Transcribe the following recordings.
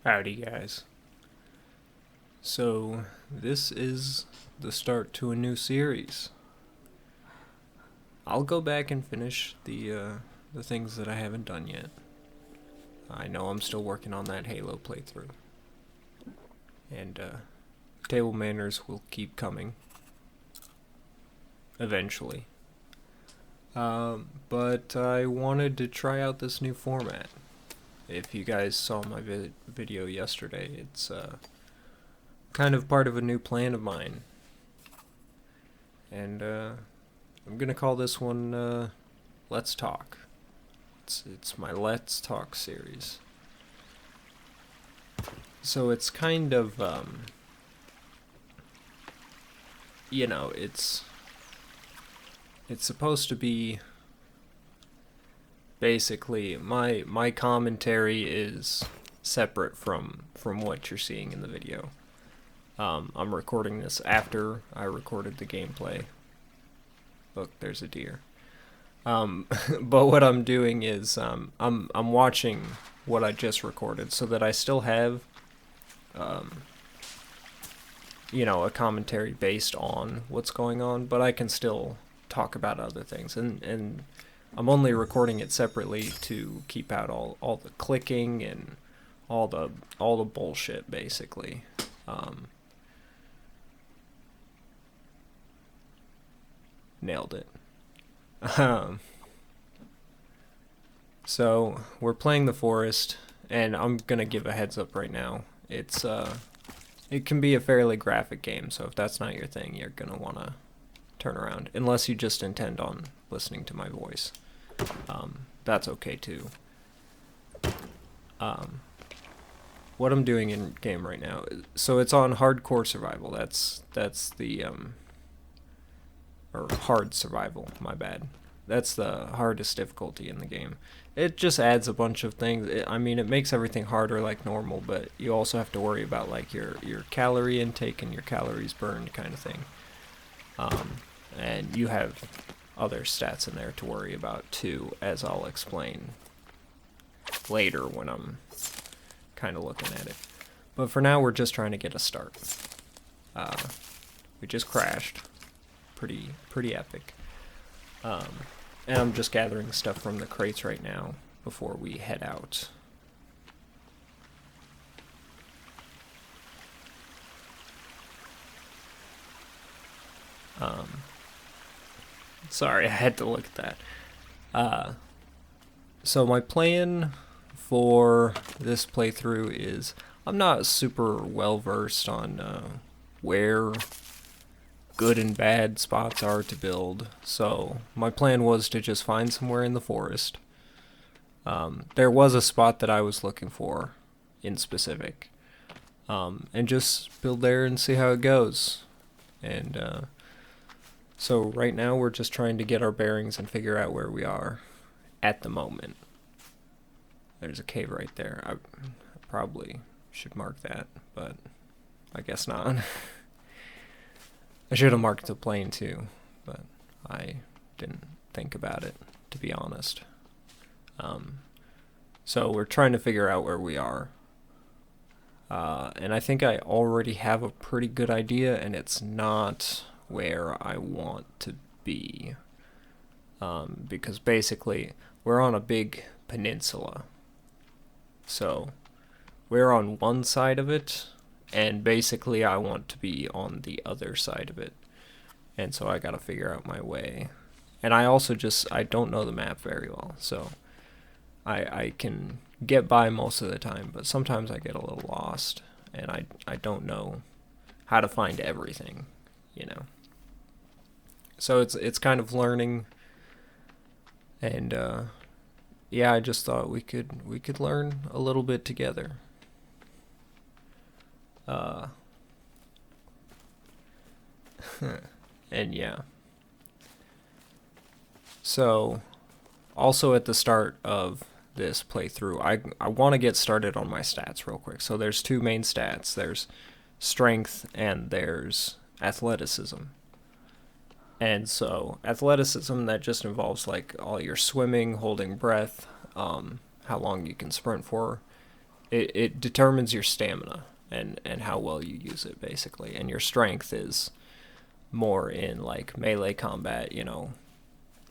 Howdy, guys. So, this is the start to a new series. I'll go back and finish the things that I haven't done yet. I know I'm still working on that Halo playthrough. And, table manners will keep coming. Eventually. But I wanted to try out this new format. If you guys saw my video yesterday, it's, kind of part of a new plan of mine. And I'm gonna call this one Let's Talk. It's my Let's Talk series. So it's kind of it's supposed to be basically my commentary is separate from what you're seeing in the video. I'm recording this after I recorded the gameplay. Look, there's a deer. But what I'm doing is I'm watching what I just recorded so that I still have a commentary based on what's going on, but I can still talk about other things. And I'm only recording it separately to keep out all the clicking and all the bullshit, basically. Nailed it. So we're playing the forest, and I'm gonna give a heads up right now. It can be a fairly graphic game, so if that's not your thing, you're gonna wanna turn around, unless you just intend on listening to my voice. That's okay too. What I'm doing in game right now, so it's on hardcore survival. That's the or hard survival, my bad. That's the hardest difficulty in the game. It just adds a bunch of things. It makes everything harder like normal, but you also have to worry about like your calorie intake and your calories burned kind of thing. And you have other stats in there to worry about too, as I'll explain later when I'm kind of looking at it. But for now, we're just trying to get a start. We just crashed. Pretty epic. And I'm just gathering stuff from the crates right now before we head out. Sorry, I had to look at that. So my plan for this playthrough is I'm not super well versed on where good and bad spots are to build, so my plan was to just find somewhere in the forest. There was a spot that I was looking for in specific, and just build there and see how it goes. And so right now we're just trying to get our bearings and figure out where we are at the moment. There's a cave right there. I probably should mark that, but I guess not. I should have marked the plane too, but I didn't think about it, to be honest. So we're trying to figure out where we are. And I think I already have a pretty good idea, and it's not where I want to be. Because basically, we're on a big peninsula. So, we're on one side of it, and basically I want to be on the other side of it. And so I gotta figure out my way. And I also I don't know the map very well, so I can get by most of the time, but sometimes I get a little lost, and I don't know how to find everything, So it's kind of learning, and yeah, I just thought we could learn a little bit together. And yeah. So, also at the start of this playthrough, I want to get started on my stats real quick. So there's two main stats. There's strength and there's athleticism. And so athleticism, that just involves like all your swimming, holding breath, how long you can sprint for. it determines your stamina and how well you use it, basically. And your strength is more in like melee combat, you know,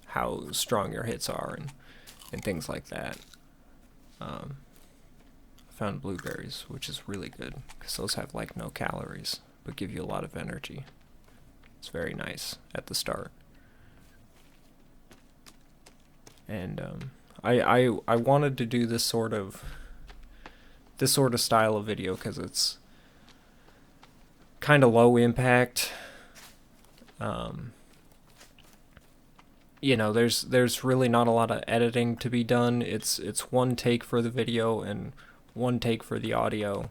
how strong your hits are and things like that. I found blueberries, which is really good because those have like no calories but give you a lot of energy. It's very nice at the start. And I wanted to do this sort of style of video because it's kind of low impact. You know, there's really not a lot of editing to be done. It's one take for the video and one take for the audio,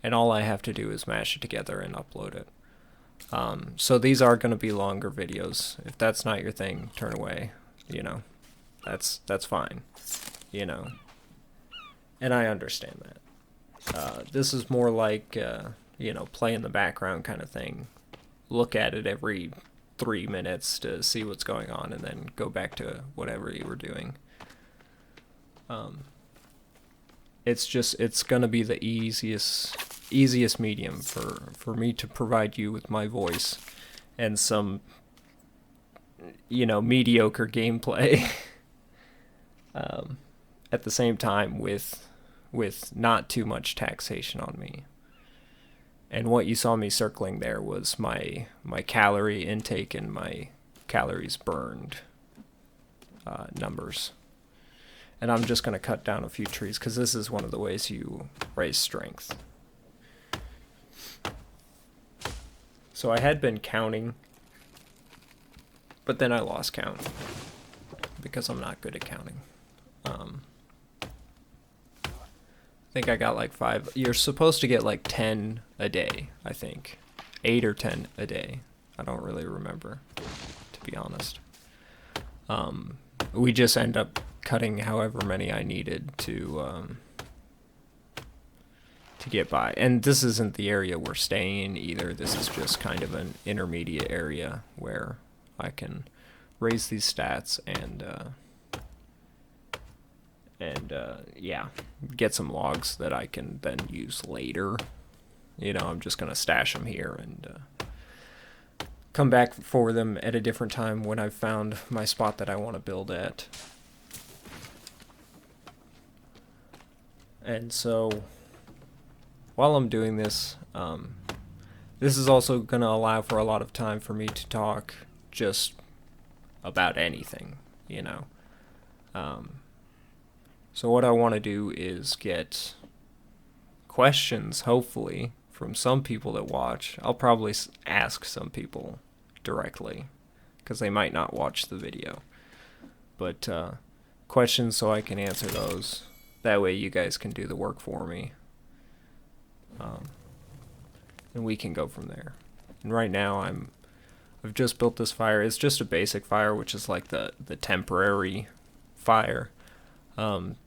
and all I have to do is mash it together and upload it. So these are going to be longer videos. If that's not your thing, turn away. You know, that's fine. You know, and I understand that. This is more like you know, play in the background kind of thing. Look at it every 3 minutes to see what's going on, and then go back to whatever you were doing. It's gonna be the easiest medium for me to provide you with my voice and some, you know, mediocre gameplay. At the same time with not too much taxation on me. And what you saw me circling there was my calorie intake and my calories burned numbers. And I'm just going to cut down a few trees because this is one of the ways you raise strength. So I had been counting, but then I lost count because I'm not good at counting. I think I got like 5. You're supposed to get like 10 a day, I think. 8 or 10 a day. I don't really remember, to be honest. We just end up cutting however many I needed to get by. And this isn't the area we're staying in either. This is just kind of an intermediate area where I can raise these stats and yeah, get some logs that I can then use later. You know, I'm just going to stash them here and come back for them at a different time when I've found my spot that I want to build at. And so, while I'm doing this, this is also going to allow for a lot of time for me to talk just about anything, you know. So what I want to do is get questions, hopefully, from some people that watch. I'll probably ask some people directly, because they might not watch the video. But questions so I can answer those. That way you guys can do the work for me. And we can go from there. And right now I've just built this fire. It's just a basic fire, which is like the temporary fire.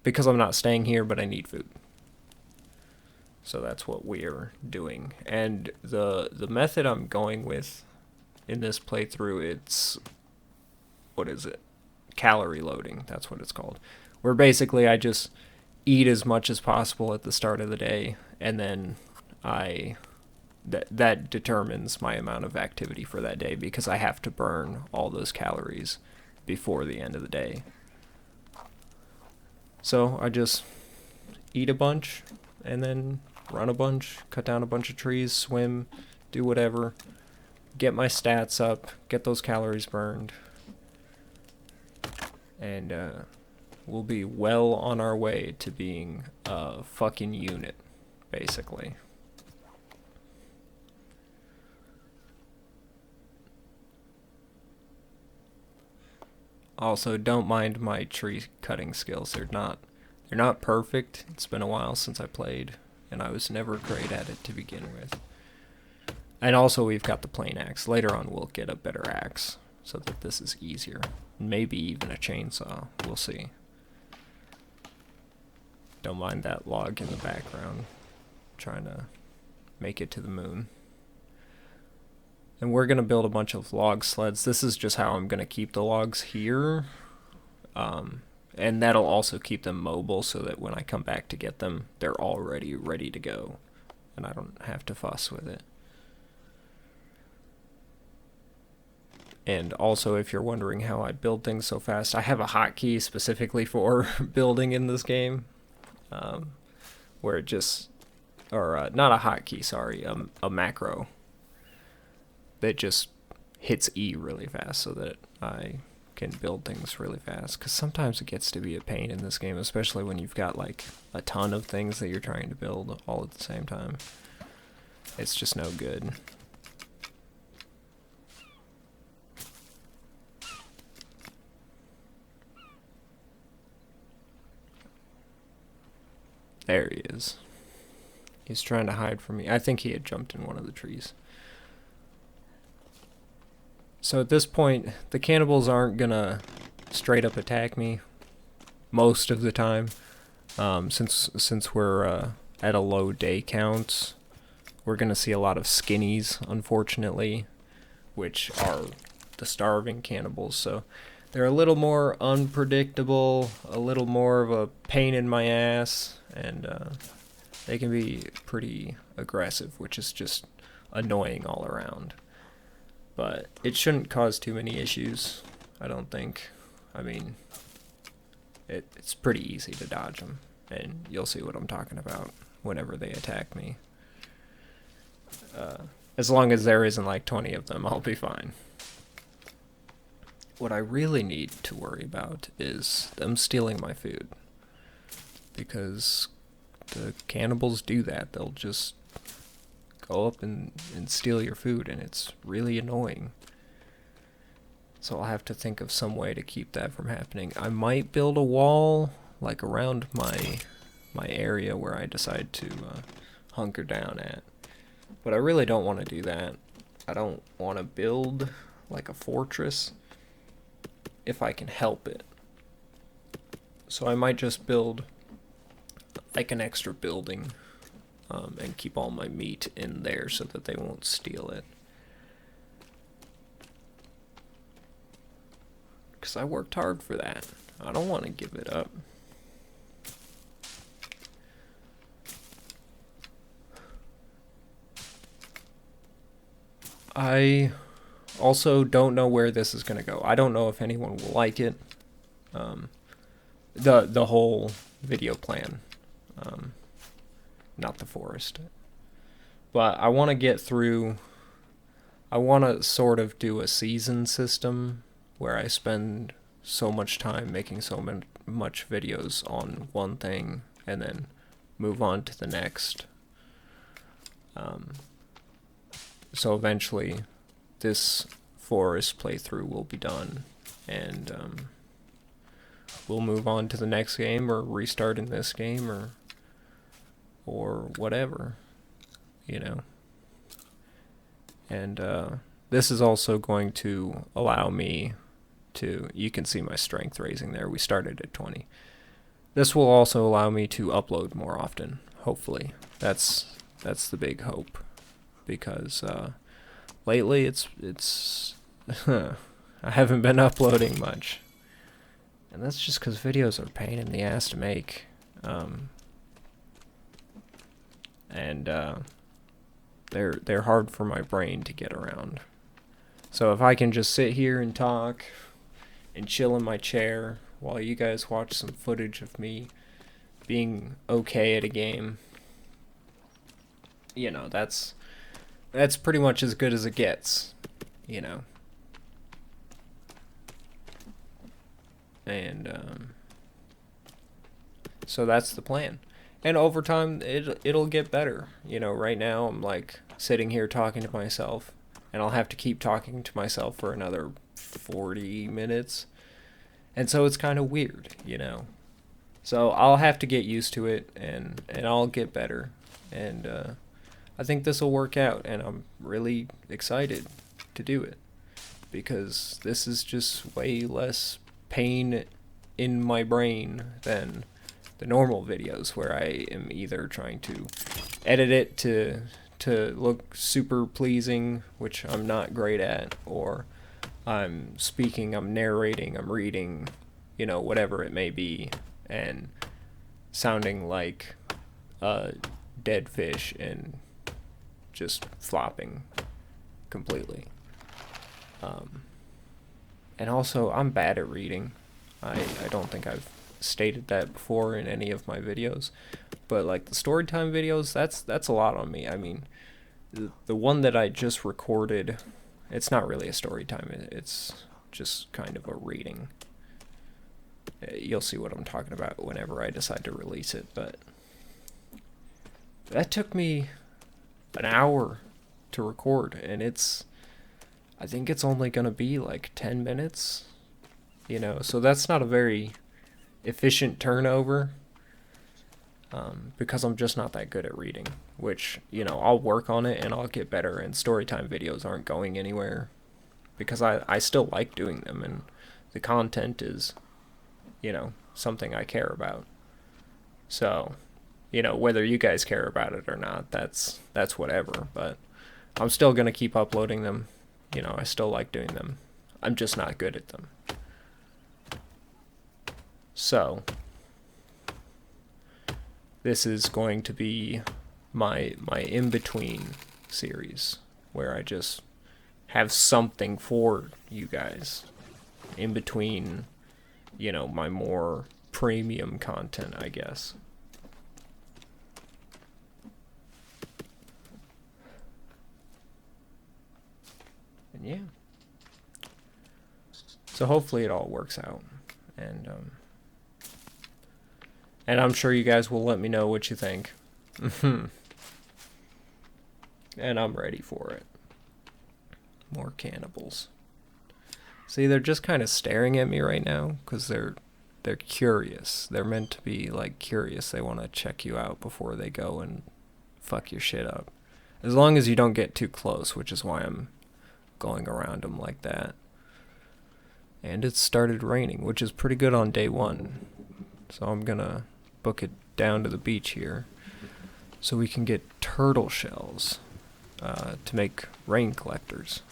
Because I'm not staying here, but I need food. So that's what we're doing. And the method I'm going with in this playthrough, it's, what is it? Calorie loading, that's what it's called. Where basically I just eat as much as possible at the start of the day, and then that determines my amount of activity for that day, because I have to burn all those calories before the end of the day. So I just eat a bunch, and then run a bunch, cut down a bunch of trees, swim, do whatever, get my stats up, get those calories burned, and we'll be well on our way to being a fucking unit, basically. Also, don't mind my tree cutting skills. They're not perfect. It's been a while since I played, and I was never great at it to begin with. And also, we've got the plain axe. Later on, we'll get a better axe so that this is easier. Maybe even a chainsaw. We'll see. Don't mind that log in the background. Trying to make it to the moon. And we're going to build a bunch of log sleds. This is just how I'm going to keep the logs here. And that'll also keep them mobile so that when I come back to get them, they're already ready to go. And I don't have to fuss with it. And also, if you're wondering how I build things so fast, I have a hotkey specifically for building in this game, where it just, or not a hotkey, sorry, a macro that just hits E really fast so that I can build things really fast. Because sometimes it gets to be a pain in this game, especially when you've got like a ton of things that you're trying to build all at the same time. It's just no good. There he is. He's trying to hide from me. I think he had jumped in one of the trees. So at this point, the cannibals aren't gonna straight up attack me most of the time. Since we're at a low day count, we're gonna see a lot of skinnies, unfortunately, which are the starving cannibals. So they're a little more unpredictable, a little more of a pain in my ass, and they can be pretty aggressive, which is just annoying all around. But it shouldn't cause too many issues, I don't think. I mean, it's pretty easy to dodge them, and you'll see what I'm talking about whenever they attack me. As long as there isn't like 20 of them, I'll be fine. What I really need to worry about is them stealing my food. Because the cannibals do that. They'll just go up and steal your food, and it's really annoying. So I'll have to think of some way to keep that from happening. I might build a wall like around my area where I decide to hunker down at. But I really don't want to do that. I don't want to build like a fortress if I can help it. So I might just build like an extra building and keep all my meat in there so that they won't steal it. Because I worked hard for that. I don't want to give it up. I also don't know where this is going to go. I don't know if anyone will like it. The whole video plan. Not the forest. But I want to get through... I want to sort of do a season system where I spend so much time making so much videos on one thing and then move on to the next. So eventually this forest playthrough will be done, and we'll move on to the next game or restart in this game or whatever, you know. And this is also going to allow me to, you can see my strength raising there. We started at 20. This will also allow me to upload more often, hopefully. That's the big hope, because lately it's I haven't been uploading much, and that's just because videos are a pain in the ass to make, and they're hard for my brain to get around. So if I can just sit here and talk and chill in my chair while you guys watch some footage of me being okay at a game, you know, that's pretty much as good as it gets, you know. And so that's the plan. And over time, it'll get better. You know, right now I'm like sitting here talking to myself, and I'll have to keep talking to myself for another 40 minutes. And so it's kind of weird, you know. So I'll have to get used to it, and I'll get better. And I think this will work out, and I'm really excited to do it, because this is just way less pain in my brain than the normal videos, where I am either trying to edit it to look super pleasing, which I'm not great at, or I'm speaking, I'm narrating, I'm reading, you know, whatever it may be, and sounding like a dead fish and just flopping completely. And also, I'm bad at reading. I don't think I've stated that before in any of my videos, but like the story time videos, that's a lot on me. I mean, the one that I just recorded, it's not really a story time. It's just kind of a reading. You'll see what I'm talking about whenever I decide to release it, but that took me an hour to record, and I think it's only gonna be like 10 minutes, you know, so that's not a very efficient turnover, because I'm just not that good at reading, which, you know, I'll work on it and I'll get better, and storytime videos aren't going anywhere because I still like doing them, and the content is, you know, something I care about. So, you know, whether you guys care about it or not, that's whatever, but I'm still going to keep uploading them. You know, I still like doing them. I'm just not good at them. So, this is going to be my in-between series, where I just have something for you guys in between, you know, my more premium content, I guess. And yeah. So hopefully it all works out. And I'm sure you guys will let me know what you think. And I'm ready for it. More cannibals. See, they're just kind of staring at me right now because they're curious. They're meant to be like curious. They want to check you out before they go and fuck your shit up. As long as you don't get too close, which is why I'm going around them like that. And it started raining, which is pretty good on day one. So I'm gonna book it down to the beach here so we can get turtle shells to make rain collectors.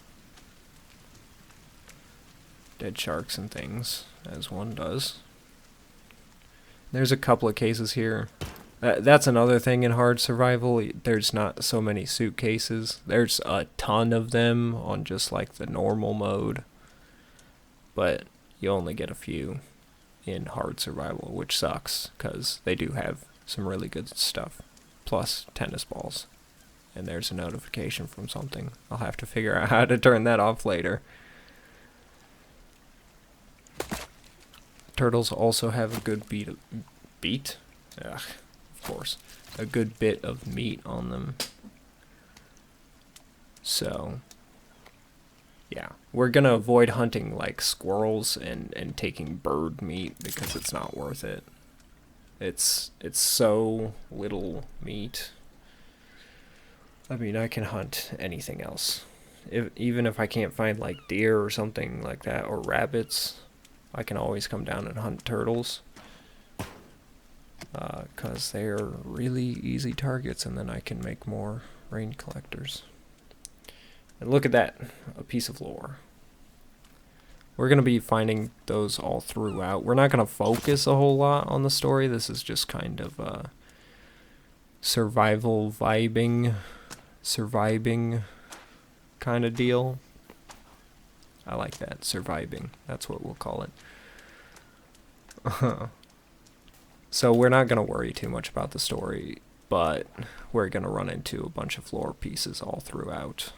Dead sharks and things, as one does. There's a couple of cases here. That's another thing in hard survival. There's not so many suitcases. There's a ton of them on just like the normal mode, but you only get a few in hard survival, which sucks because they do have some really good stuff, plus tennis balls. And there's a notification from something. I'll have to figure out how to turn that off later. Turtles also have a good beat? Ugh, of course. A good bit of meat on them. So, yeah. We're gonna avoid hunting like squirrels and taking bird meat because it's not worth it. It's so little meat. I mean, I can hunt anything else. Even if I can't find like deer or something like that, or rabbits, I can always come down and hunt turtles. Because they are really easy targets, and then I can make more rain collectors. And look at that, a piece of lore. We're going to be finding those all throughout. We're not going to focus a whole lot on the story. This is just kind of a surviving kind of deal. I like that, surviving. That's what we'll call it. So we're not going to worry too much about the story, but we're going to run into a bunch of lore pieces all throughout.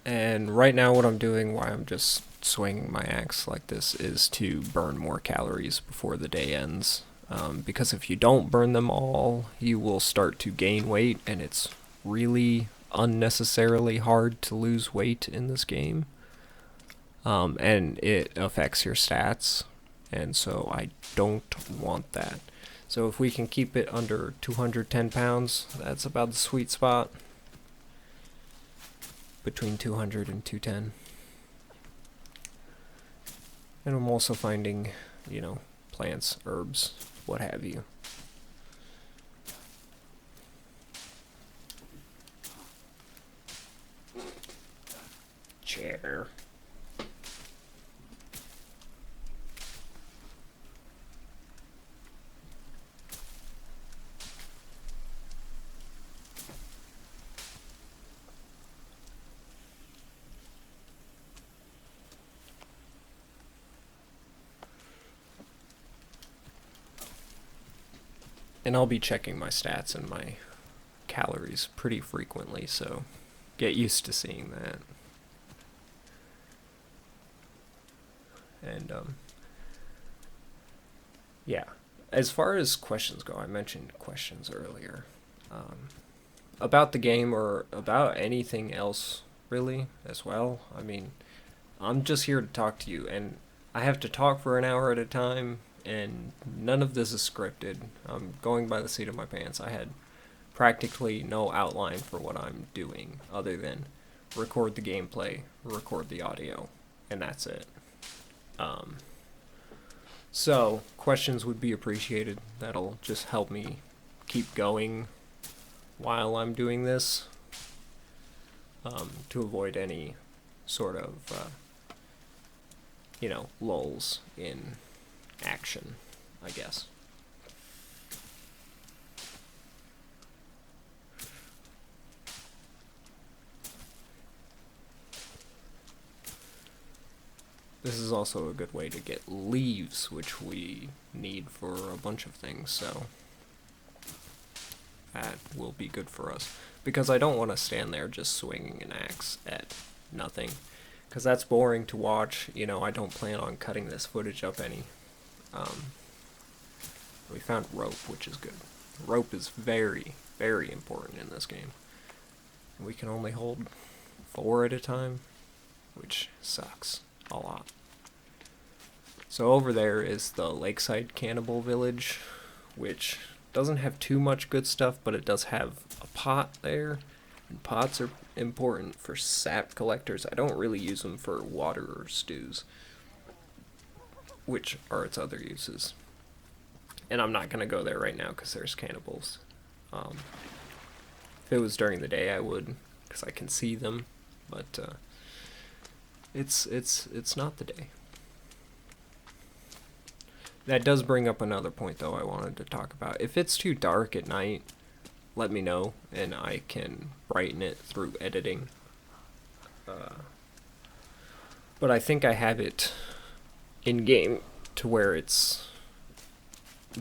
And right now what I'm doing, why I'm just swinging my axe like this, is to burn more calories before the day ends. Because if you don't burn them all, you will start to gain weight, and it's really unnecessarily hard to lose weight in this game. And it affects your stats, and so I don't want that. So if we can keep it under 210 pounds, that's about the sweet spot. Between 200 and 210. And I'm also finding, you know, plants, herbs, what have you. Chair. And I'll be checking my stats and my calories pretty frequently, so get used to seeing that. And yeah, as far as questions go, I mentioned questions earlier, about the game or about anything else really as well. I mean, I'm just here to talk to you, and I have to talk for an hour at a time, and none of this is scripted. I'm going by the seat of my pants. I had practically no outline for what I'm doing other than record the gameplay, record the audio, and that's it. So, questions would be appreciated. That'll just help me keep going while I'm doing this, to avoid any sort of, lulls in action, I guess. This is also a good way to get leaves, which we need for a bunch of things, so that will be good for us. Because I don't want to stand there just swinging an axe at nothing, because that's boring to watch. I don't plan on cutting this footage up any. We found rope, which is good. Rope is very, very important in this game. We can only hold 4 at a time, which sucks a lot. So over there is the Lakeside Cannibal Village, which doesn't have too much good stuff, but it does have a pot there, and pots are important for sap collectors. I don't really use them for water or stews, which are its other uses. And I'm not going to go there right now because there's cannibals. If it was during the day, I would, because I can see them, but it's not the day. That does bring up another point, though, I wanted to talk about. If it's too dark at night, let me know, and I can brighten it through editing. But I think I have it in-game to where it's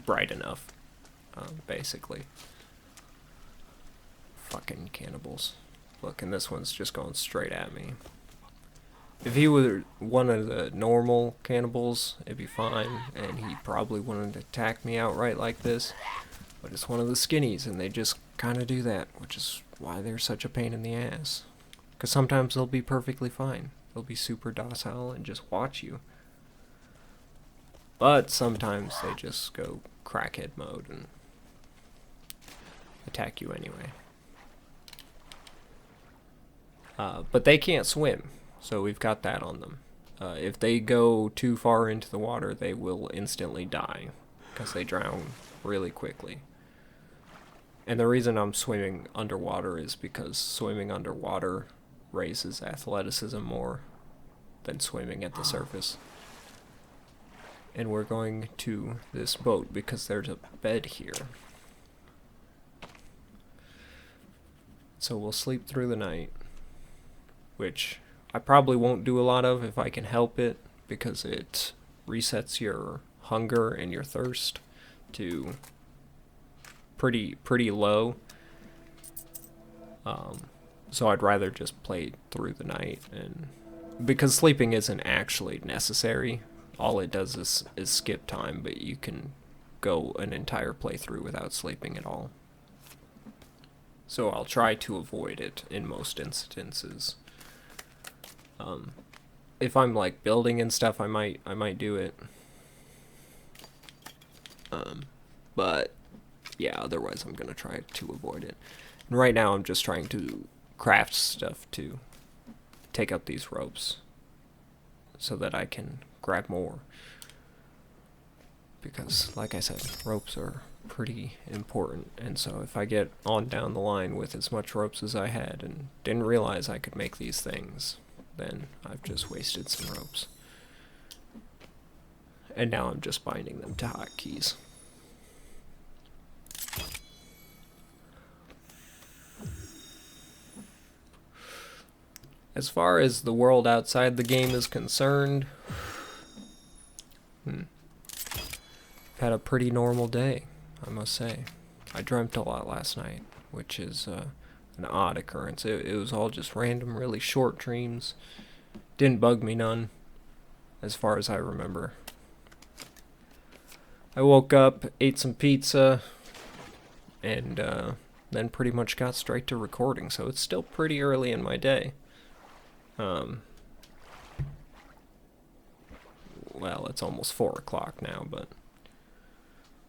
bright enough, basically. Fucking cannibals. Look, and this one's just going straight at me. If he were one of the normal cannibals, it'd be fine, and he probably wouldn't attack me outright like this. But it's one of the skinnies, and they just kind of do that, which is why they're such a pain in the ass. Because sometimes they'll be perfectly fine. They'll be super docile and just watch you. But sometimes they just go crackhead mode and attack you anyway. But they can't swim. So we've got that on them. If they go too far into the water, they will instantly die, because they drown really quickly. And the reason I'm swimming underwater is because swimming underwater raises athleticism more than swimming at the surface. And we're going to this boat because there's a bed here. So we'll sleep through the night, which I probably won't do a lot of if I can help it, because it resets your hunger and your thirst to pretty low. So I'd rather just play through the night, and because sleeping isn't actually necessary. All it does is skip time, but you can go an entire playthrough without sleeping at all. So I'll try to avoid it in most instances. If I'm like building and stuff, I might do it. But yeah, otherwise I'm gonna try to avoid it. And right now I'm just trying to craft stuff to take up these ropes so that I can grab more. Because like I said, ropes are pretty important, and so if I get on down the line with as much ropes as I had and didn't realize I could make these things, then I've just wasted some ropes. And now I'm just binding them to hotkeys. As far as the world outside the game is concerned, I've had a pretty normal day. I must say. I dreamt a lot last night, which is an odd occurrence. It was all just random, really short dreams. Didn't bug me none, as far as I remember. I woke up, ate some pizza, and then pretty much got straight to recording, so it's still pretty early in my day. Well, it's almost 4 o'clock now, but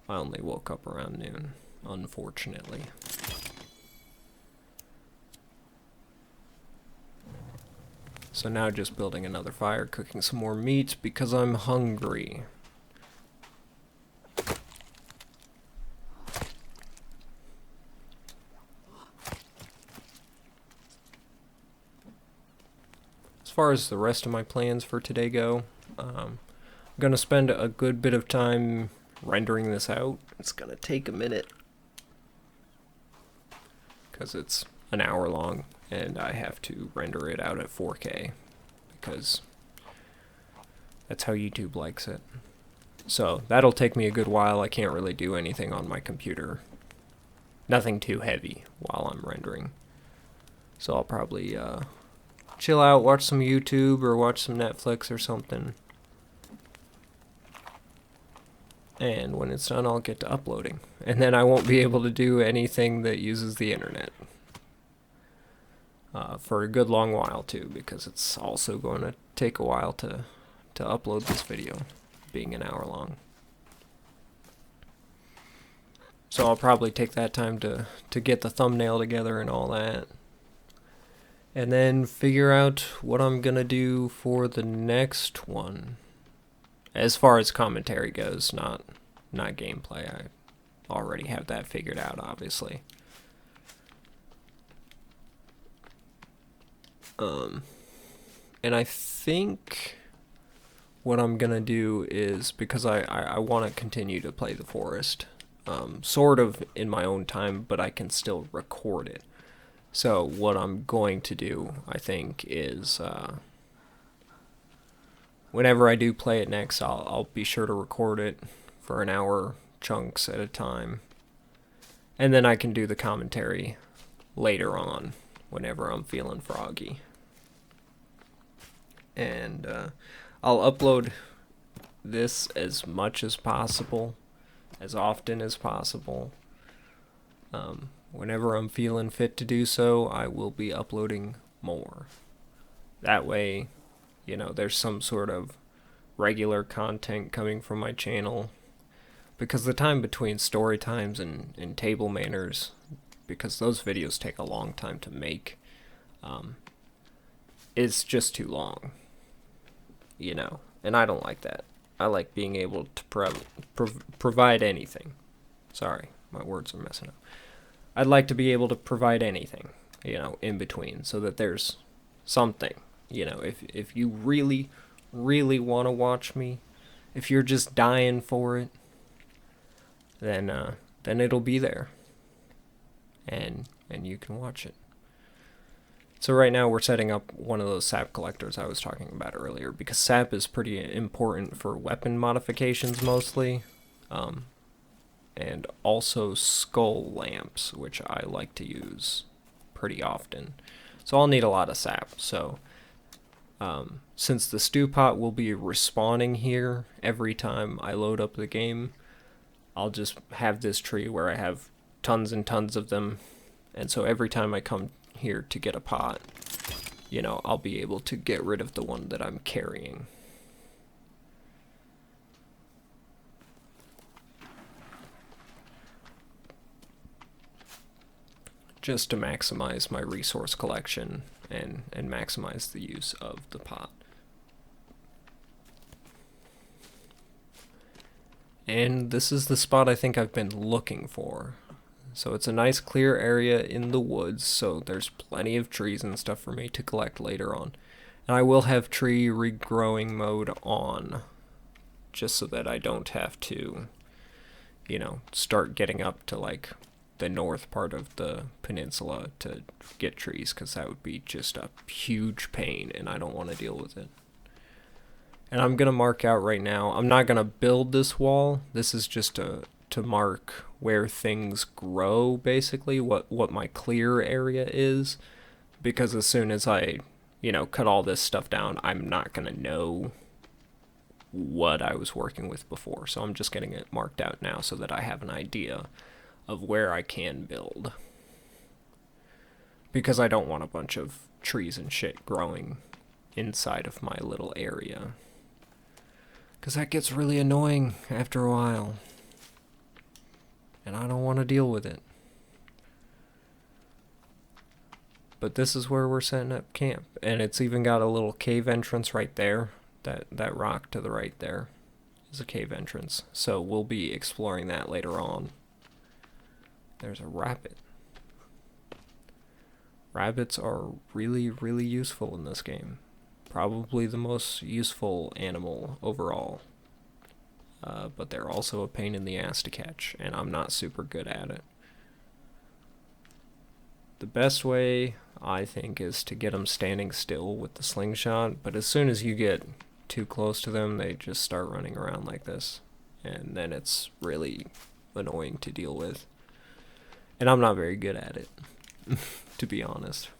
I only woke up around noon, unfortunately. So now just building another fire, cooking some more meat because I'm hungry. As far as the rest of my plans for today go, I'm going to spend a good bit of time rendering this out. It's going to take a minute because it's an hour long and I have to render it out at 4K because that's how YouTube likes it. So that'll take me a good while. I can't really do anything on my computer. Nothing too heavy while I'm rendering. So I'll probably chill out, watch some YouTube or watch some Netflix or something. And when it's done, I'll get to uploading. And then I won't be able to do anything that uses the internet. For a good long while, too, because it's also going to take a while to upload this video, being an hour long. So I'll probably take that time to get the thumbnail together and all that. And then figure out what I'm going to do for the next one. As far as commentary goes, not gameplay. I already have that figured out, obviously. And I think what I'm gonna do is, because I want to continue to play the forest, sort of in my own time, but I can still record it. So what I'm going to do, I think, is whenever I do play it next, I'll be sure to record it for an hour chunks at a time. And then I can do the commentary later on, whenever I'm feeling froggy. And I'll upload this as much as possible, as often as possible. Whenever I'm feeling fit to do so, I will be uploading more. That way, you know, there's some sort of regular content coming from my channel. Because the time between story times and table manners, because those videos take a long time to make, is just too long. You know, and I don't like that. I like being able to provide anything. Sorry, my words are messing up. I'd like to be able to provide anything, you know, in between, so that there's something. You know, if you really, really want to watch me, if you're just dying for it, then it'll be there, and you can watch it. So right now we're setting up one of those sap collectors I was talking about earlier, because sap is pretty important for weapon modifications mostly, and also skull lamps, which I like to use pretty often. So I'll need a lot of sap. So since the stew pot will be respawning here every time I load up the game, I'll just have this tree where I have tons and tons of them, and so every time I come here to get a pot, you know, I'll be able to get rid of the one that I'm carrying. Just to maximize my resource collection and maximize the use of the pot. And this is the spot I think I've been looking for. So it's a nice clear area in the woods, so there's plenty of trees and stuff for me to collect later on. And I will have tree regrowing mode on, just so that I don't have to, you know, start getting up to like the north part of the peninsula to get trees, because that would be just a huge pain and I don't want to deal with it. And I'm going to mark out right now, I'm not going to build this wall, this is just to to mark where things grow, basically, what my clear area is, because as soon as I, cut all this stuff down, I'm not going to know what I was working with before. So I'm just getting it marked out now so that I have an idea of where I can build. Because I don't want a bunch of trees and shit growing inside of my little area. Because that gets really annoying after a while. And I don't want to deal with it. But this is where we're setting up camp. And it's even got a little cave entrance right there. That rock to the right there is a cave entrance. So we'll be exploring that later on. There's a rabbit. Rabbits are really, really useful in this game. Probably the most useful animal overall. But they're also a pain in the ass to catch, and I'm not super good at it. The best way, I think, is to get them standing still with the slingshot, but as soon as you get too close to them, they just start running around like this, and then it's really annoying to deal with. And I'm not very good at it, to be honest.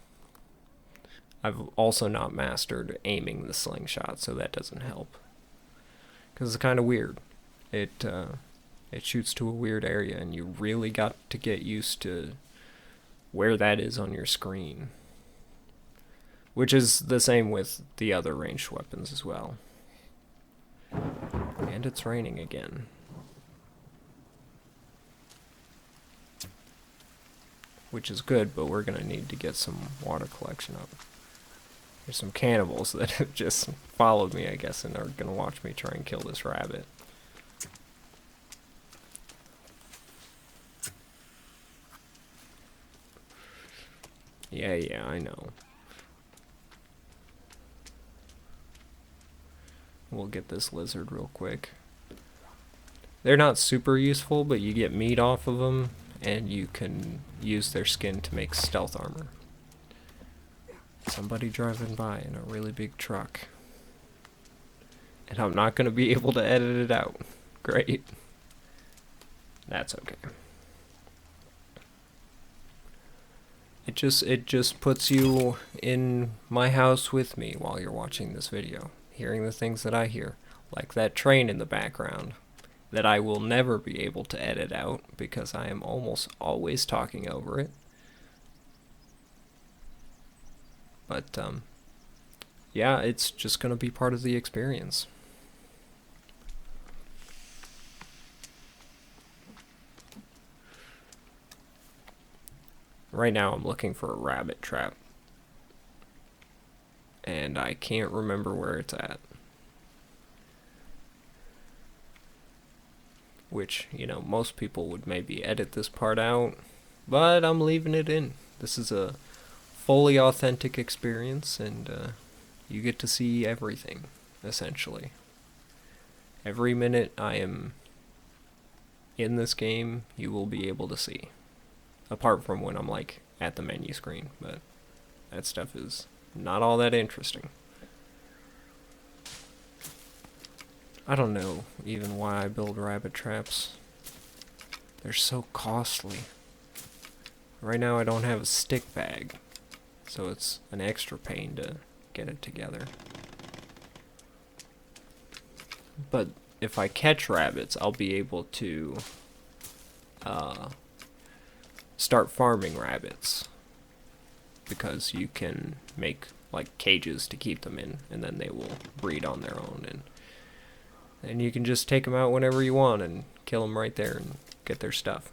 I've also not mastered aiming the slingshot, so that doesn't help. Because it's kind of weird. It shoots to a weird area, and you really got to get used to where that is on your screen. Which is the same with the other ranged weapons as well. And it's raining again. Which is good, but we're going to need to get some water collection up. There's some cannibals that have just followed me, I guess, and are going to watch me try and kill this rabbit. Yeah, I know. We'll get this lizard real quick. They're not super useful, but you get meat off of them, and you can use their skin to make stealth armor. Somebody driving by in a really big truck. And I'm not going to be able to edit it out. Great. That's okay. It just puts you in my house with me while you're watching this video, hearing the things that I hear, like that train in the background that I will never be able to edit out because I am almost always talking over it. But yeah, it's just going to be part of the experience. Right now I'm looking for a rabbit trap. And I can't remember where it's at. Which, most people would maybe edit this part out, but I'm leaving it in. This is a fully authentic experience, and you get to see everything, essentially. Every minute I am in this game, you will be able to see. Apart from when I'm, at the menu screen, but that stuff is not all that interesting. I don't know even why I build rabbit traps. They're so costly. Right now I don't have a stick bag, so it's an extra pain to get it together. But if I catch rabbits, I'll be able to start farming rabbits, because you can make cages to keep them in, and then they will breed on their own, and you can just take them out whenever you want and kill them right there and get their stuff,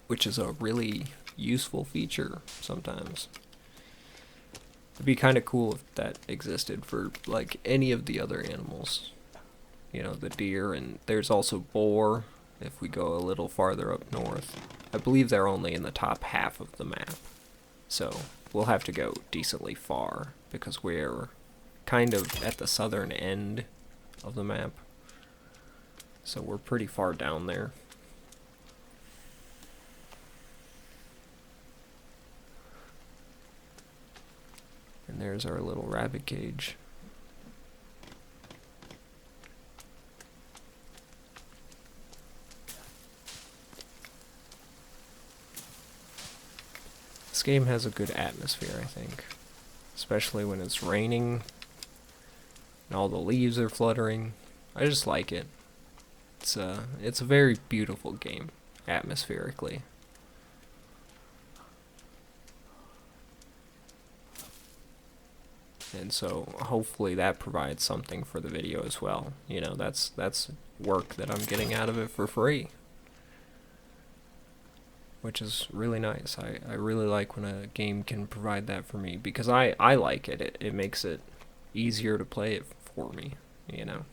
which is a really useful feature sometimes. It'd be kind of cool if that existed for any of the other animals, the deer, and there's also boar if we go a little farther up north. I believe they're only in the top half of the map, so we'll have to go decently far because we're kind of at the southern end of the map, so we're pretty far down there. And there's our little rabbit cage. This game has a good atmosphere, I think. Especially when it's raining and all the leaves are fluttering. I just like it. It's a very beautiful game, atmospherically. And so hopefully that provides something for the video as well. You know, that's work that I'm getting out of it for free, which is really nice. I really like when a game can provide that for me, because I like it. It makes it easier to play it for me, you know.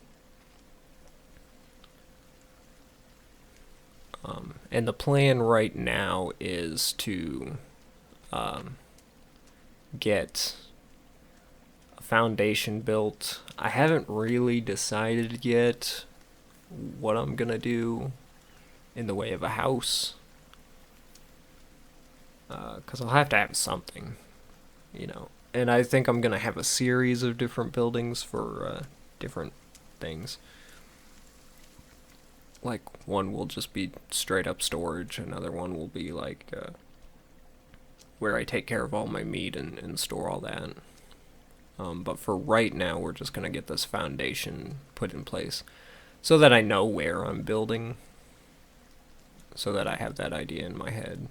And the plan right now is to get a foundation built. I haven't really decided yet what I'm gonna do in the way of a house, because I'll have to have something, you know. And I think I'm gonna have a series of different buildings for different things. Like, one will just be straight up storage, another one will be like where I take care of all my meat and store all that. But for right now, we're just gonna get this foundation put in place so that I know where I'm building, so that I have that idea in my head.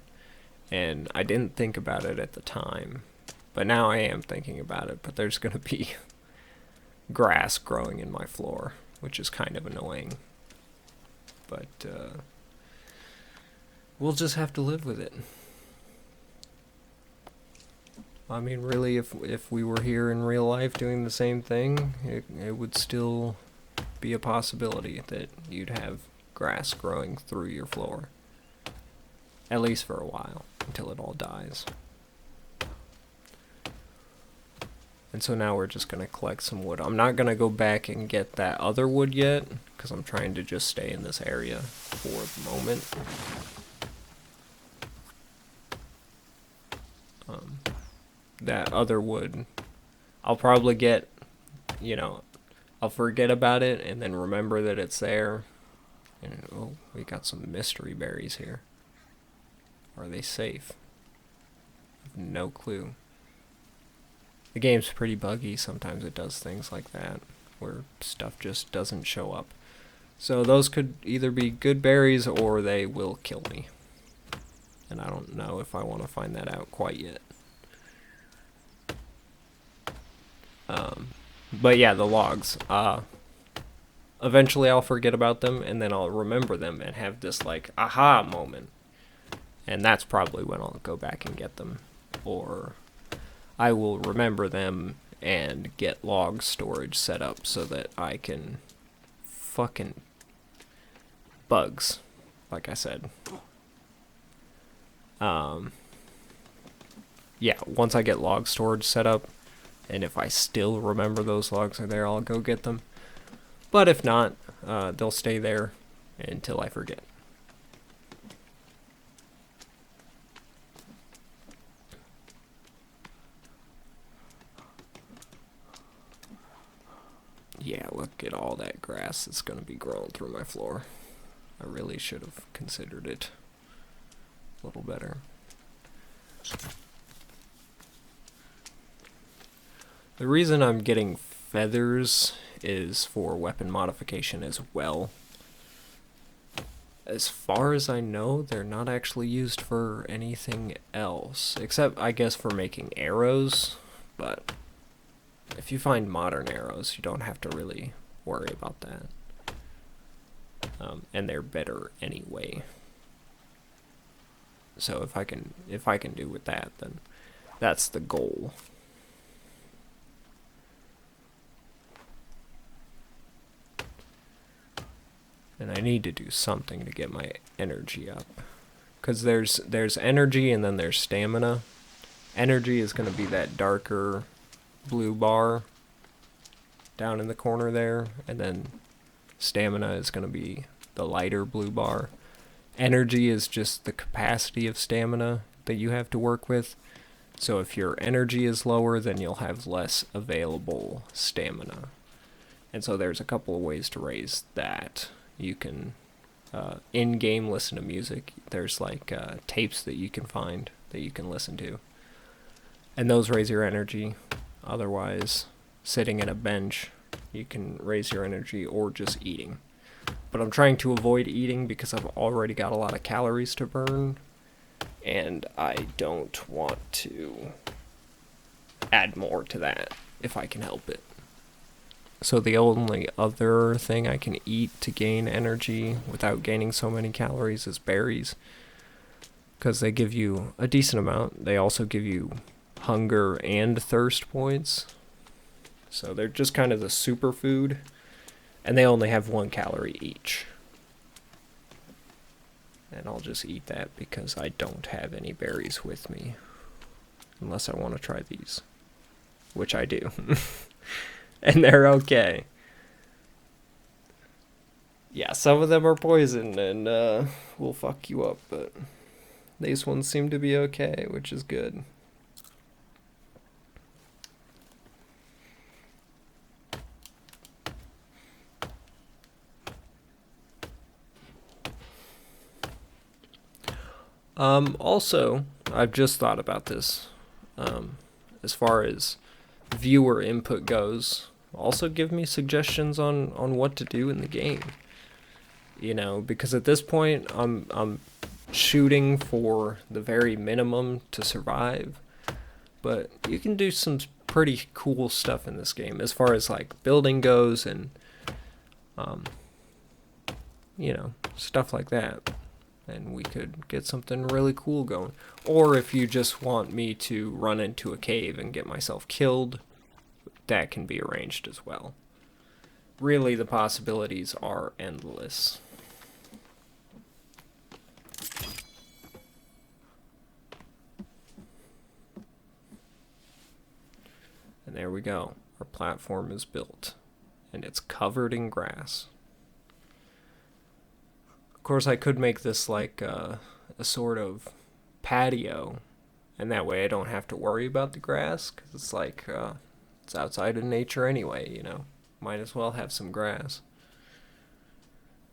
And I didn't think about it at the time, but now I am thinking about it. But there's gonna be grass growing in my floor, which is kind of annoying. But we'll just have to live with it. I mean, really, if we were here in real life doing the same thing, it would still be a possibility that you'd have grass growing through your floor. At least for a while, until it all dies. And so now we're just going to collect some wood. I'm not going to go back and get that other wood yet, because I'm trying to just stay in this area for the moment. That other wood, I'll probably get, you know, I'll forget about it and then remember that it's there. And, oh, we got some mystery berries here. Are they safe? I have no clue. The game's pretty buggy. Sometimes it does things like that, where stuff just doesn't show up. So those could either be good berries or they will kill me. And I don't know if I want to find that out quite yet. But yeah, the logs. Eventually I'll forget about them, and then I'll remember them and have this, like, aha moment. And that's probably when I'll go back and get them. Or I will remember them and get log storage set up so that I can fucking bugs, like I said. Yeah, once I get log storage set up, and if I still remember those logs are there, I'll go get them. But if not, they'll stay there until I forget. Yeah, look at all that grass that's going to be growing through my floor. I really should have considered it a little better. The reason I'm getting feathers is for weapon modification as well. As far as I know, they're not actually used for anything else, except I guess for making arrows, but if you find modern arrows, you don't have to really worry about that. And they're better anyway. So if I can do with that, then that's the goal. And I need to do something to get my energy up. Because there's energy and then there's stamina. Energy is going to be that darker blue bar down in the corner there. And then stamina is going to be the lighter blue bar. Energy is just the capacity of stamina that you have to work with. So if your energy is lower, then you'll have less available stamina. And so there's a couple of ways to raise that. You can in-game listen to music. There's like tapes that you can find that you can listen to. And those raise your energy. Otherwise, sitting at a bench, you can raise your energy, or just eating. But I'm trying to avoid eating because I've already got a lot of calories to burn, and I don't want to add more to that if I can help it. So the only other thing I can eat to gain energy without gaining so many calories is berries, because they give you a decent amount. They also give you hunger and thirst points. So they're just kind of the superfood, and they only have 1 calorie each. And I'll just eat that because I don't have any berries with me, unless I want to try these, which I do. And they're okay. Yeah, some of them are poison and will fuck you up, but these ones seem to be okay, which is good. Also, I've just thought about this. As far as viewer input goes, also give me suggestions on what to do in the game. You know, because at this point, I'm shooting for the very minimum to survive. But you can do some pretty cool stuff in this game as far as like building goes and, you know, stuff like that. And we could get something really cool going. Or if you just want me to run into a cave and get myself killed, that can be arranged as well. Really, the possibilities are endless. And there we go. Our platform is built. And it's covered in grass. Of course, I could make this like a sort of patio, and that way I don't have to worry about the grass, because it's like, it's outside in nature anyway, you know. Might as well have some grass.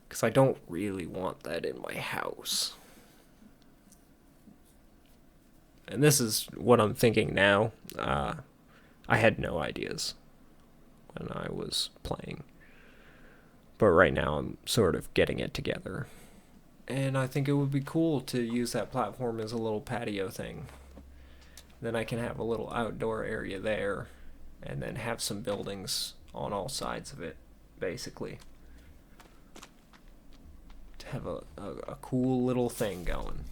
Because I don't really want that in my house. And this is what I'm thinking now. I had no ideas when I was playing. But right now I'm sort of getting it together. And I think it would be cool to use that platform as a little patio thing. Then I can have a little outdoor area there, and then have some buildings on all sides of it, basically. To have a cool little thing going.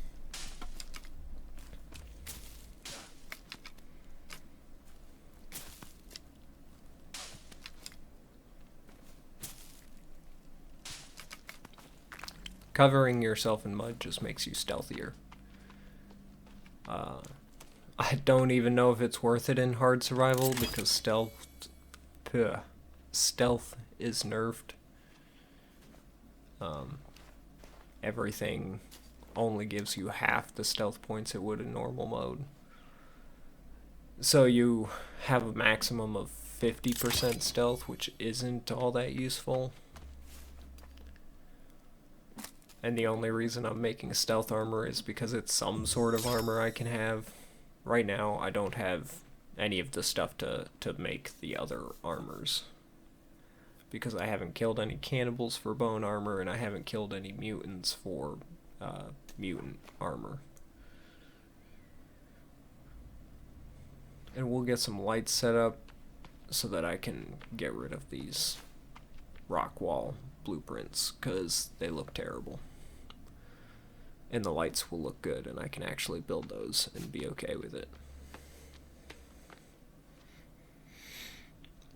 Covering yourself in mud just makes you stealthier. I don't even know if it's worth it in hard survival, because stealth is nerfed. Everything only gives you half the stealth points it would in normal mode. So you have a maximum of 50% stealth, which isn't all that useful. And the only reason I'm making stealth armor is because it's some sort of armor I can have. Right now, I don't have any of the stuff to make the other armors. Because I haven't killed any cannibals for bone armor, and I haven't killed any mutants for mutant armor. And we'll get some lights set up so that I can get rid of these rock wall blueprints, because they look terrible. And the lights will look good, and I can actually build those and be okay with it.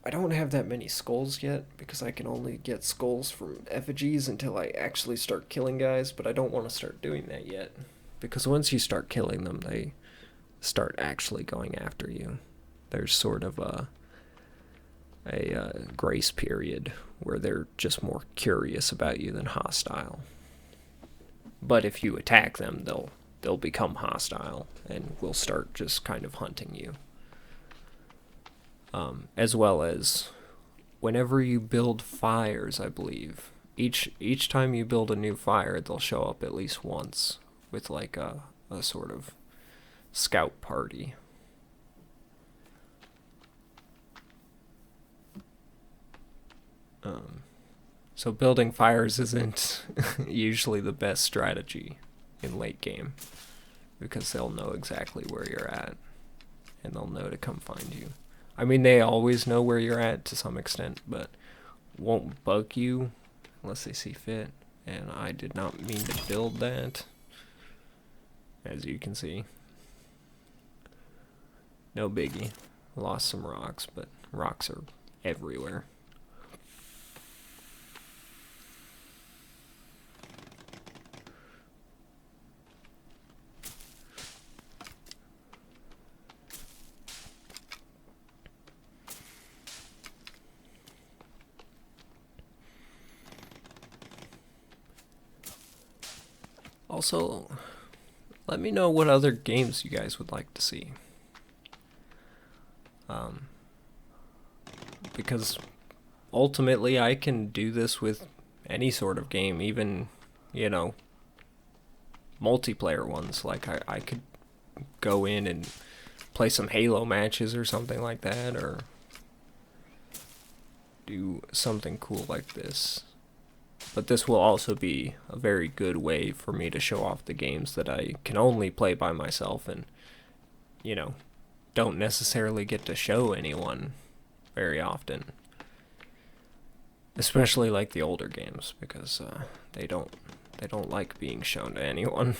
I don't have that many skulls yet, because I can only get skulls from effigies until I actually start killing guys, but I don't want to start doing that yet. Because once you start killing them, they start actually going after you. There's sort of a grace period where they're just more curious about you than hostile. But if you attack them, they'll become hostile and will start just kind of hunting you. As well as whenever you build fires, I believe, each time you build a new fire, they'll show up at least once with like a sort of scout party. So building fires isn't usually the best strategy in late game, because they'll know exactly where you're at, and they'll know to come find you. I mean, they always know where you're at to some extent, but won't bug you unless they see fit. And I did not mean to build that, as you can see. No biggie. Lost some rocks, but rocks are everywhere. Also, let me know what other games you guys would like to see. Because ultimately I can do this with any sort of game, even, multiplayer ones. Like I could go in and play some Halo matches or something like that, or do something cool like this. But this will also be a very good way for me to show off the games that I can only play by myself and, don't necessarily get to show anyone very often. Especially like the older games, because they don't like being shown to anyone.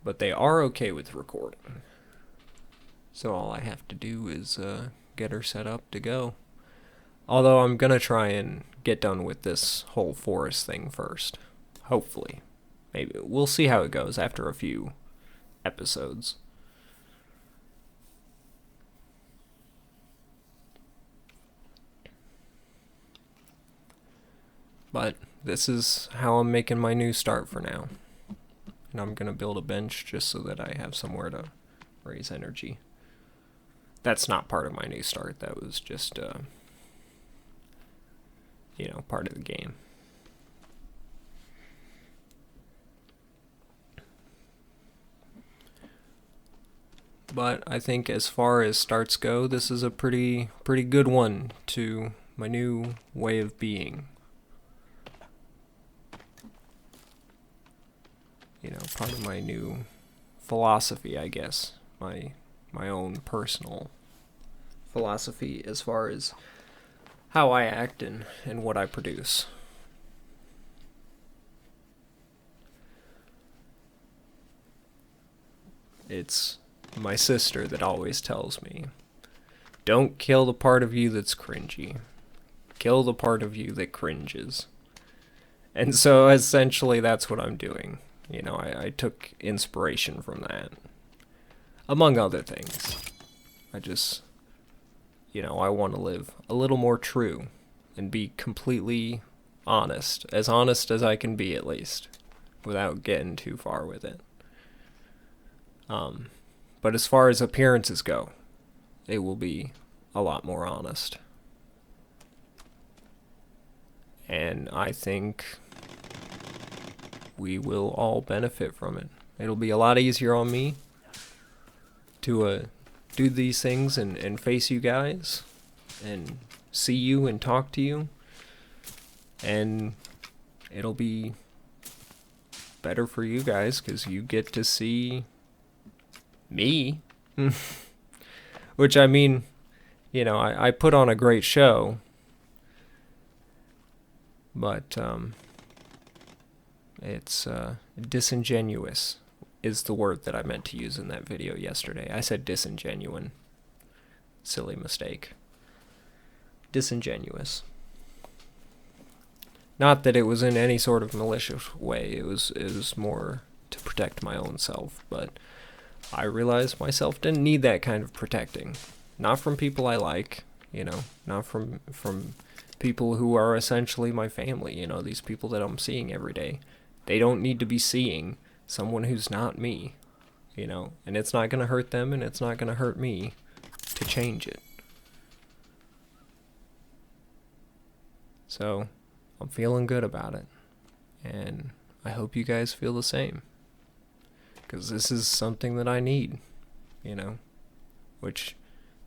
But they are okay with recording. So all I have to do is get her set up to go. Although I'm gonna try and get done with this whole forest thing first. Hopefully. Maybe. We'll see how it goes after a few episodes. But this is how I'm making my new start for now. And I'm gonna build a bench just so that I have somewhere to raise energy. That's not part of my new start. That was just, part of the game. But I think as far as starts go, this is a pretty good one to my new way of being. Part of my new philosophy, I guess. My own personal philosophy as far as how I act and what I produce. It's my sister that always tells me, don't kill the part of you that's cringy. Kill the part of you that cringes. And so essentially that's what I'm doing. I took inspiration from that. Among other things. I just, I want to live a little more true and be completely honest as I can be, at least, without getting too far with it. But as far as appearances go, it will be a lot more honest. And I think we will all benefit from it. It'll be a lot easier on me to do these things and face you guys and see you and talk to you, and it'll be better for you guys because you get to see me. Which, I mean, I put on a great show, but it's disingenuous is the word that I meant to use in that video yesterday. I said disingenuine. Silly mistake. Disingenuous. Not that it was in any sort of malicious way. It was more to protect my own self, but I realized myself didn't need that kind of protecting. Not from people I like, not from people who are essentially my family, these people that I'm seeing every day. They don't need to be seeing someone who's not me, and it's not going to hurt them and it's not going to hurt me to change it. So I'm feeling good about it. And I hope you guys feel the same. Because this is something that I need, you know? Which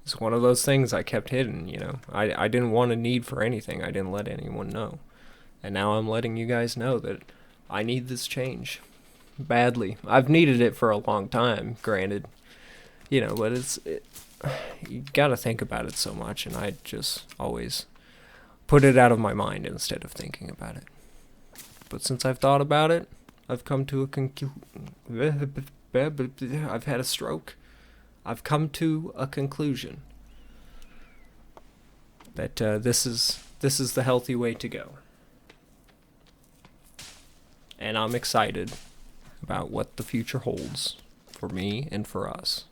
is one of those things I kept hidden, you know? I didn't want a need for anything. I didn't let anyone know. And now I'm letting you guys know that I need this change. Badly. I've needed it for a long time, granted. You know, but you gotta think about it so much, and I just always put it out of my mind instead of thinking about it. But since I've thought about it, I've come to I've had a stroke. I've come to a conclusion that this is the healthy way to go. And I'm excited about what the future holds for me and for us.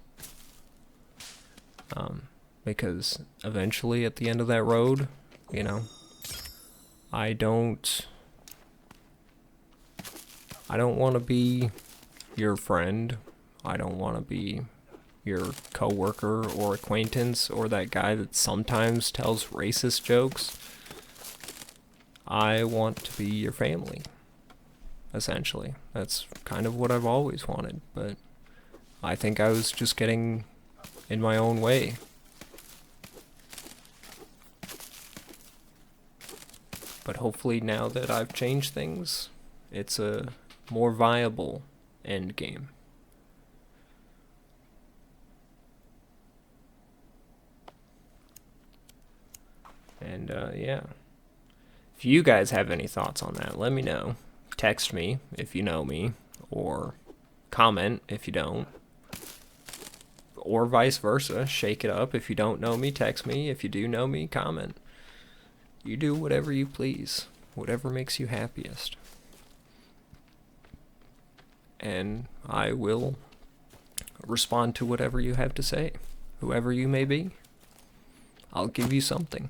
Because eventually at the end of that road, you know, I don't want to be your friend. I don't want to be your coworker or acquaintance or that guy that sometimes tells racist jokes. I want to be your family, essentially. That's kind of what I've always wanted, but I think I was just getting in my own way. But hopefully now that I've changed things, it's a more viable end game. And yeah, if you guys have any thoughts on that, let me know. Text me if you know me, or comment if you don't, or vice versa. Shake it up. If you don't know me, text me. If you do know me, comment. You do whatever you please, whatever makes you happiest. And I will respond to whatever you have to say. Whoever you may be, I'll give you something.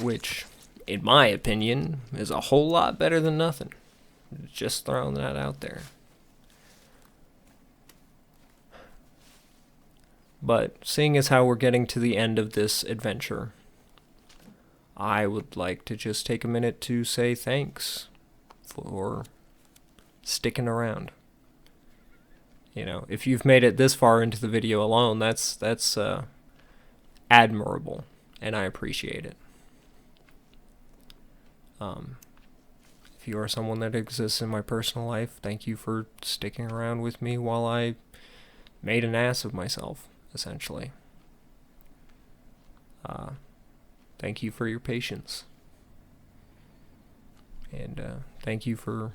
Which, in my opinion, is a whole lot better than nothing. Just throwing that out there. But seeing as how we're getting to the end of this adventure, I would like to just take a minute to say thanks for sticking around. You know, if you've made it this far into the video alone, that's admirable, and I appreciate it. If you are someone that exists in my personal life, thank you for sticking around with me while I made an ass of myself, essentially. Thank you for your patience. And thank you for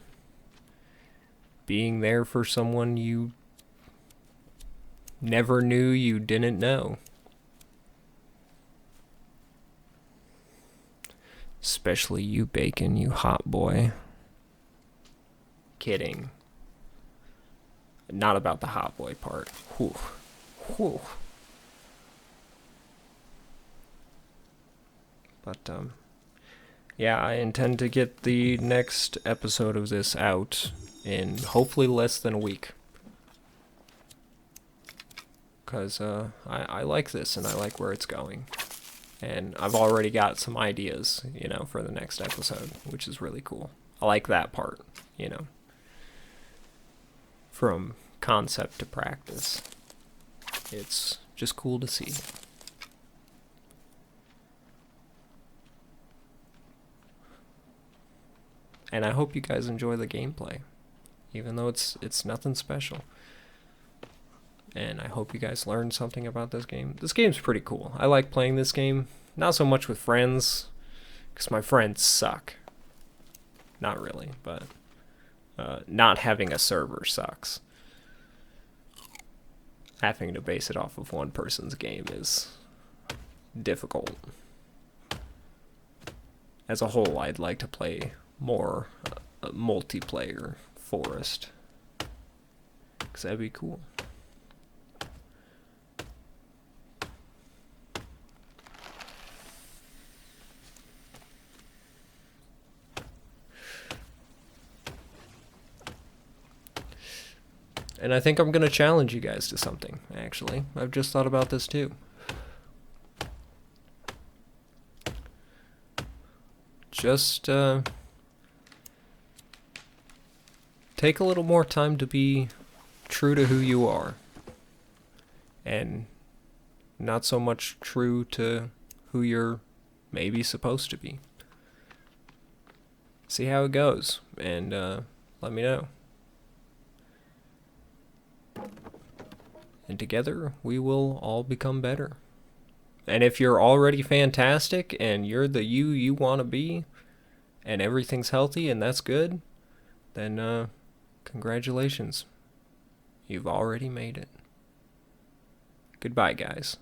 being there for someone you never knew you didn't know. Especially you, Bacon, you hot boy. Kidding. Not about the hot boy part. Whew. Whew. But, yeah, I intend to get the next episode of this out in hopefully less than a week. Because, I like this and I like where it's going. And I've already got some ideas, you know, for the next episode, which is really cool. I like that part, you know. From concept to practice. It's just cool to see. And I hope you guys enjoy the gameplay, even though it's nothing special. And I hope you guys learned something about this game. This game's pretty cool. I like playing this game. Not so much with friends, because my friends suck. Not really, but not having a server sucks. Having to base it off of one person's game is difficult. As a whole, I'd like to play more multiplayer Forest, because that'd be cool. And I think I'm going to challenge you guys to something, actually. I've just thought about this too. just take a little more time to be true to who you are, and not so much true to who you're maybe supposed to be. See how it goes, and let me know. And together, we will all become better. And if you're already fantastic, and you're the you want to be, and everything's healthy, and that's good, then congratulations. You've already made it. Goodbye, guys.